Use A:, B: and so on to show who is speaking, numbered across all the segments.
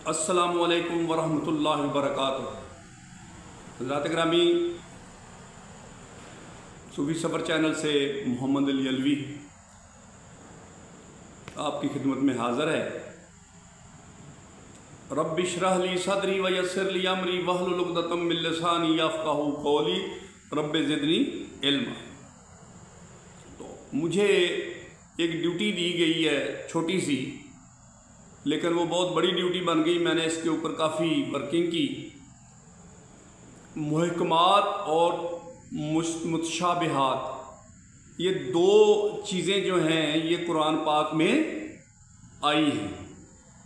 A: अस्सलामु अलैकुम वरहमतुल्लाहि वबरकातुहू। हज़रात ग्रामी, सूफी सफ़र चैनल से मोहम्मद अली अलवी आपकी खिदमत में हाज़िर है। रब्बि इश्रह ली सदरी व यस्सिर ली अमरी वहलुल उक़दतम मिन लिसानी यफ़क़हू क़ौली रब्बि ज़िदनी इल्मा। तो मुझे एक ड्यूटी दी गई है, छोटी सी, लेकिन वो बहुत बड़ी ड्यूटी बन गई। मैंने इसके ऊपर काफ़ी वर्किंग की। मुहकमात और मुतशाबिहात, ये दो चीज़ें जो हैं ये कुरान पाक में आई हैं।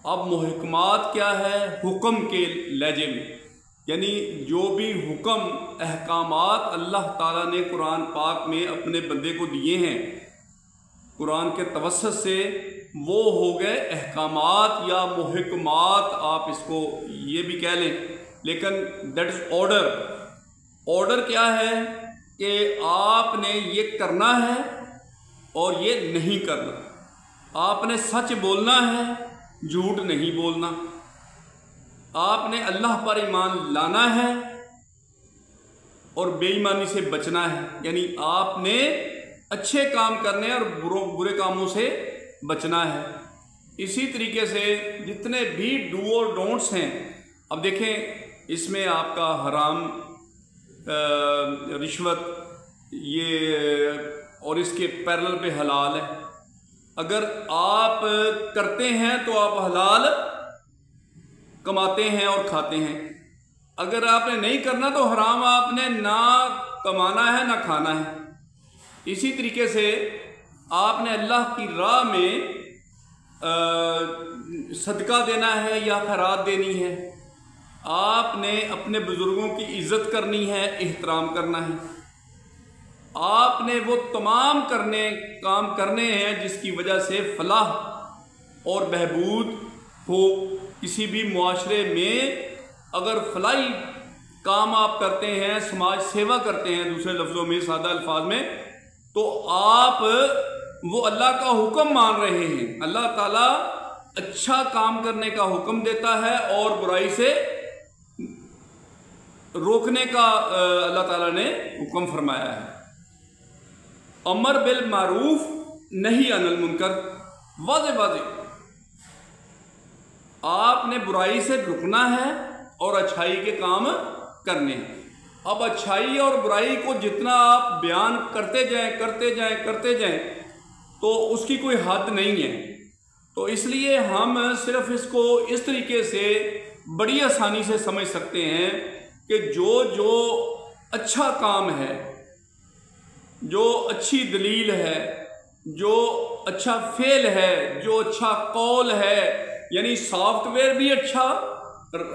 A: अब मुहकमात क्या है? हुक्म के लहजे में, यानी जो भी हुक्म अहकामात अल्लाह ताला ने कुरान पाक में अपने बंदे को दिए हैं कुरान के तवस्सुत से, वो हो गए अहकामात या मुहकमात, आप इसको ये भी कह लें, लेकिन दैट इज़ ऑर्डर। ऑर्डर क्या है कि आपने ये करना है और ये नहीं करना। आपने सच बोलना है, झूठ नहीं बोलना। आपने अल्लाह पर ईमान लाना है और बेईमानी से बचना है, यानी आपने अच्छे काम करने और बुरे कामों से बचना है। इसी तरीके से जितने भी डू और डोंट्स हैं, अब देखें इसमें आपका हराम, रिश्वत, ये और इसके पैरेलल पे हलाल है। अगर आप करते हैं तो आप हलाल कमाते हैं और खाते हैं। अगर आपने नहीं करना तो हराम आपने ना कमाना है ना खाना है। इसी तरीके से आपने अल्लाह की राह में सदका देना है या खैरात देनी है। आपने अपने बुज़ुर्गों की इज़्ज़त करनी है, एहतराम करना है। आपने वो तमाम काम करने हैं जिसकी वजह से फलाह और बहबूद हो। किसी भी मुआशरे में अगर फलाही काम आप करते हैं, समाज सेवा करते हैं, दूसरे लफ्ज़ों में, सादा अल्फाज में, तो आप वो अल्लाह का हुक्म मान रहे हैं। अल्लाह ताला अच्छा काम करने का हुक्म देता है और बुराई से रोकने का अल्लाह ताला ने हुक्म फरमाया है। अमर बिल मारूफ नहीं अनिल मुनकर, वाज़े वाज़े आपने बुराई से रुकना है और अच्छाई के काम करने हैं। अब अच्छाई और बुराई को जितना आप बयान करते जाएं तो उसकी कोई हद नहीं है। तो इसलिए हम सिर्फ इसको इस तरीके से बड़ी आसानी से समझ सकते हैं कि जो अच्छा काम है, जो अच्छी दलील है, जो अच्छा फेल है, जो अच्छा कौल है, यानी सॉफ्टवेयर भी अच्छा,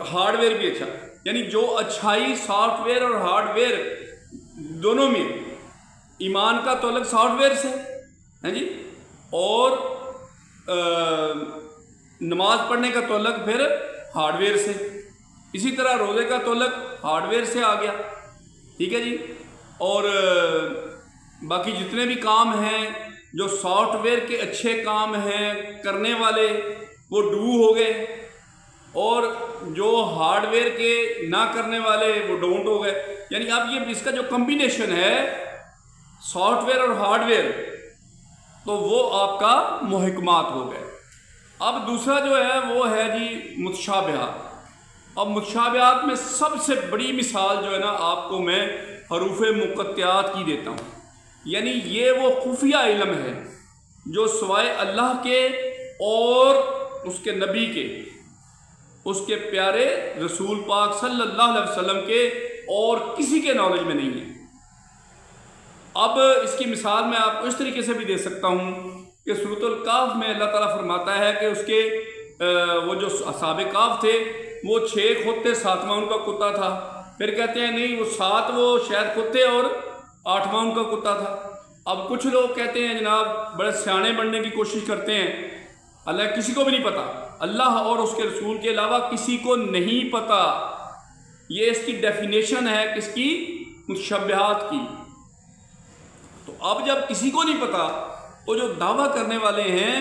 A: हार्डवेयर भी अच्छा, यानी जो अच्छाई सॉफ्टवेयर और हार्डवेयर दोनों में, ईमान का तल्लुक सॉफ्टवेयर से है जी, और नमाज पढ़ने का तल्लुक फिर हार्डवेयर से। इसी तरह रोज़े का तल्लुक हार्डवेयर से आ गया, ठीक है जी। और बाकी जितने भी काम हैं जो सॉफ्टवेयर के अच्छे काम हैं करने वाले, वो डू हो गए, और जो हार्डवेयर के ना करने वाले वो डोंट हो गए। यानी अब ये इसका जो कॉम्बिनेशन है सॉफ्टवेयर और हार्डवेयर, तो वो आपका मुहकमात हो गए। अब दूसरा जो है वो है जी मुतशाबिहात। अब मुतशाबिहात में सबसे बड़ी मिसाल जो है ना, आपको मैं हरूफ मुक़त्तियात की देता हूँ। यानी ये वो खुफिया इल्म है जो सिवाय अल्लाह के और उसके नबी के, उसके प्यारे रसूल पाक सल्लल्लाहु अलैहि वसल्लम के और किसी के नॉलेज में नहीं है। अब इसकी मिसाल मैं आपको इस तरीके से भी दे सकता हूँ कि सूरतुल काफ में अल्लाह ताला फरमाता है कि उसके वो जो असहाबे काफ थे, वो 6 खुद थे, 7वां उनका कुत्ता था। फिर कहते हैं नहीं, वो 7 वो शायद खुद थे और 8वां उनका कुत्ता था। अब कुछ लोग कहते हैं जनाब बड़े सियाने बनने की कोशिश करते हैं, अल्लाह किसी को भी नहीं पता, अल्लाह और उसके रसूल के अलावा किसी को नहीं पता। ये इसकी डेफिनेशन है किसकी? मुतशब्बिहात की। तो अब जब किसी को नहीं पता, तो जो दावा करने वाले हैं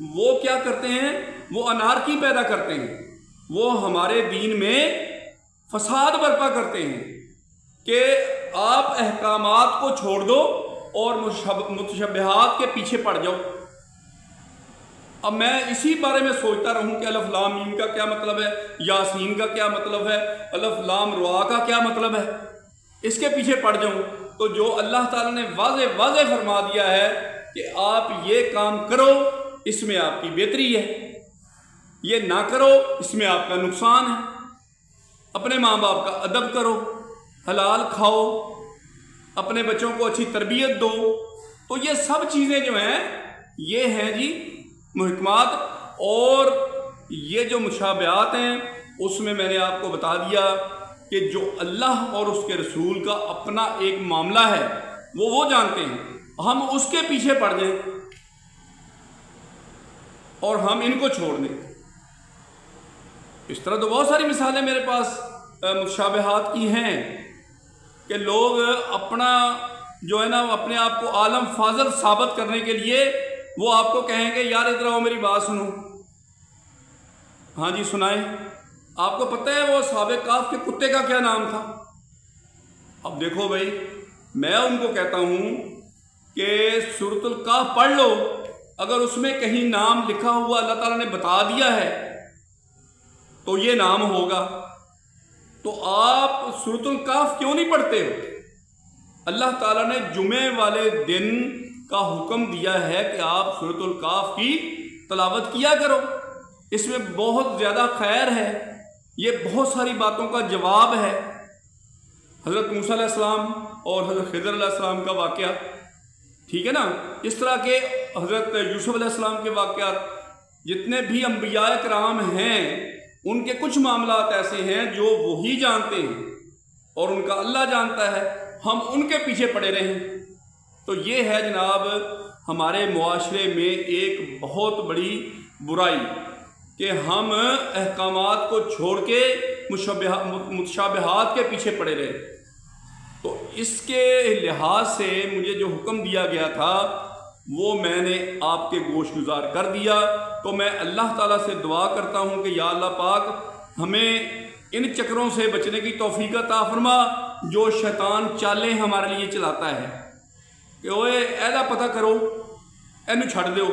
A: वो क्या करते हैं? वो अनारकी पैदा करते हैं, وہ ہمارے دین میں فساد برپا کرتے ہیں کہ آپ احکامات کو چھوڑ دو اور متشبہات کے پیچھے پڑ جاؤ۔ اب میں اسی بارے میں سوچتا رہوں کہ الف لام میم کا کیا مطلب ہے، یاسین کا کیا مطلب ہے، الف لام را کا کیا مطلب ہے، اس کے پیچھے پڑ جاؤں تو جو اللہ تعالیٰ نے واضح فرما دیا ہے کہ آپ یہ کام کرو اس میں آپ کی بہتری ہے، یہ نہ کرو اس میں آپ کا نقصان ہے، اپنے ماں باپ کا ادب کرو، حلال کھاؤ، اپنے بچوں کو اچھی تربیت دو، تو یہ سب چیزیں جو ہیں یہ ہیں جی محکمات۔ اور یہ جو مشابہات ہیں اس میں نے آپ کو بتا دیا کہ جو اللہ اور اس کے رسول کا اپنا ایک معاملہ ہے وہ جانتے ہیں، ہم اس کے پیچھے پڑ جائیں اور ہم ان کو چھوڑ دیں۔ اس طرح تو بہت ساری مثالیں میرے پاس مشابہات کی ہیں کہ لوگ اپنا جو ہے نا اپنے آپ کو عالم فاضل ثابت کرنے کے لیے وہ آپ کو کہیں گے یار ادھر آؤ میری بات سنو، ہاں جی سنائیں۔ آپ کو پتہ ہے وہ اصحاب کہف کے کتے کا کیا نام تھا؟ اب دیکھو بھائی، میں ان کو کہتا ہوں کہ سورۃ الکہف پڑھ لو، اگر اس میں کہیں نام لکھا ہوا اللہ تعالیٰ نے بتا دیا ہے تو یہ نام ہوگا، تو آپ سورۃ الکہف کیوں نہیں پڑھتے ہو؟ اللہ تعالیٰ نے جمعے والے دن کا حکم دیا ہے کہ آپ سورۃ الکہف کی تلاوت کیا کرو، اس میں بہت زیادہ خیر ہے، یہ بہت ساری باتوں کا جواب ہے۔ حضرت موسیٰ علیہ السلام اور حضرت خضر علیہ السلام کا واقعہ، ٹھیک ہے نا، اس طرح کے حضرت یوسف علیہ السلام کے واقعات، جتنے بھی انبیاء کرام ہیں ان کے کچھ معاملات ایسے ہیں جو وہی جانتے ہیں اور ان کا اللہ جانتا ہے، ہم ان کے پیچھے پڑے رہیں۔ تو یہ ہے جناب ہمارے معاشرے میں ایک بہت بڑی برائی کہ ہم احکامات کو چھوڑ کے متشابہات کے پیچھے پڑے رہے۔ تو اس کے لحاظ سے مجھے جو حکم دیا گیا تھا وہ میں نے آپ کے گوش گزار کر دیا، تو میں اللہ تعالیٰ سے دعا کرتا ہوں کہ یا اللہ پاک ہمیں ان چکروں سے بچنے کی توفیق عطا فرما جو شیطان چالیں ہمارے لیے چلاتا ہے کہ اوے ایدا پتہ کرو اینو چھڑ دیو،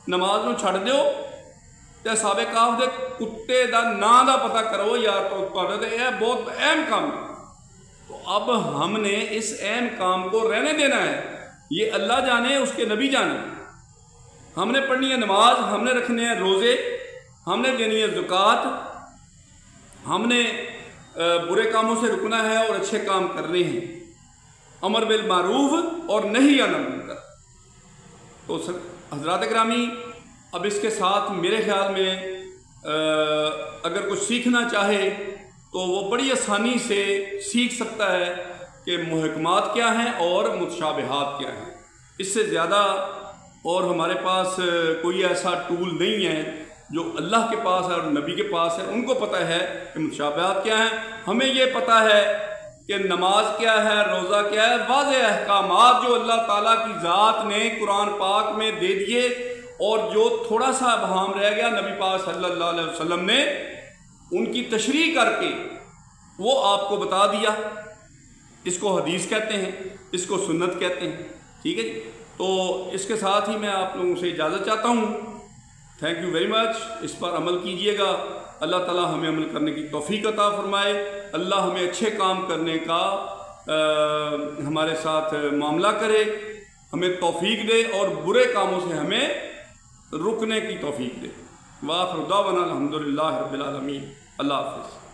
A: نماز نو چھڑ دیو تے اصحاب کہف دے کتے دا نام دا پتہ کرو یار، تو یہ بہت اہم کام ہے۔ تو اب ہم نے اس اہم کام کو رہنے دینا ہے، یہ اللہ جانے اس کے نبی جانے۔ ہم نے پڑھنی ہے نماز، ہم نے رکھنے ہیں روزے، ہم نے دینی ہے زکوٰۃ، ہم نے برے کاموں سے رکنا ہے اور اچھے کام کرنے ہیں، امر بالمعروف اور نہی عن المنکر۔ تو حضرات گرامی، اب اس کے ساتھ میرے خیال میں اگر کچھ سیکھنا چاہے تو وہ بڑی آسانی سے سیکھ سکتا ہے کہ محکمات کیا ہیں اور متشابہات کیا ہیں۔ اس سے زیادہ اور ہمارے پاس کوئی ایسا ٹول نہیں ہے جو اللہ کے پاس ہے اور نبی کے پاس ہے، ان کو پتہ ہے کہ متشابہات کیا ہیں۔ ہمیں یہ پتہ ہے کہ نماز کیا ہے، روزہ کیا ہے، واضح احکامات جو اللہ تعالیٰ کی ذات نے قرآن پاک میں دے دیے، اور جو تھوڑا سا ابہام رہ گیا نبی پاک صلی اللہ علیہ وسلم نے ان کی تشریح کر کے وہ آپ کو بتا دیا۔ اس کو حدیث کہتے ہیں، اس کو سنت کہتے ہیں، ٹھیک ہے جی۔ تو اس کے ساتھ ہی میں آپ لوگوں سے اجازت چاہتا ہوں۔ تھینک یو ویری مچ، اس پر عمل کیجئے گا، اللہ تعالیٰ ہمیں عمل کرنے کی توفیق عطا فرمائے، اللہ ہمیں اچھے کام کرنے کا ہمارے ساتھ معاملہ کرے، ہمیں توفیق دے اور برے کاموں سے ہمیں رکنے کی توفیق دے۔ وآخر دعوانا الحمدللہ رب العالمین۔ اللہ حافظ۔